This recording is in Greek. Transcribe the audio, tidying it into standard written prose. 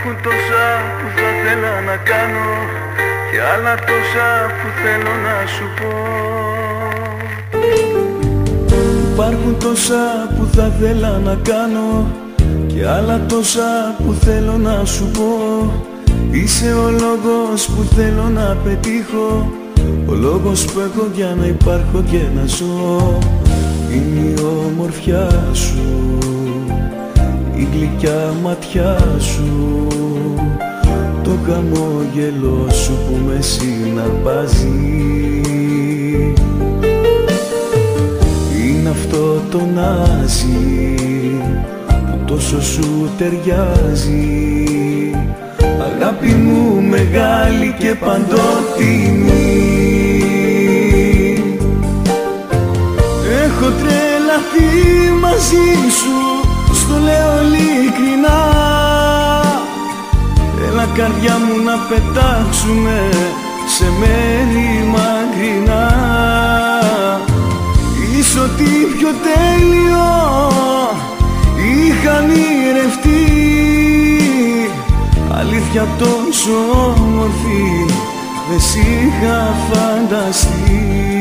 Υπάρχουν τόσα που θα θέλα να κάνω και άλλα τόσα που θέλω να σου πω. Υπάρχουν τόσα που θα θέλα να κάνω και άλλα τόσα που θέλω να σου πω. Είσαι ο λόγος που θέλω να πετύχω, ο λόγος που έχω για να υπάρχω και να ζω. Είναι η ομορφιά σου, η γλυκιά ματιά σου, το χαμόγελο σου που με συναρπάζει. Είναι αυτό το νάζι που τόσο σου ταιριάζει, αγάπη μου μεγάλη και παντότιμη. Έχω τρελαθεί μαζί σου, στο λέω ειλικρινά. Έλα καρδιά μου να πετάξουμε σε μέρη μακρινά. Είσαι ό,τι πιο τέλειο είχα ονειρευτεί, αλήθεια τόσο όμορφη δεν σ' είχα φανταστεί.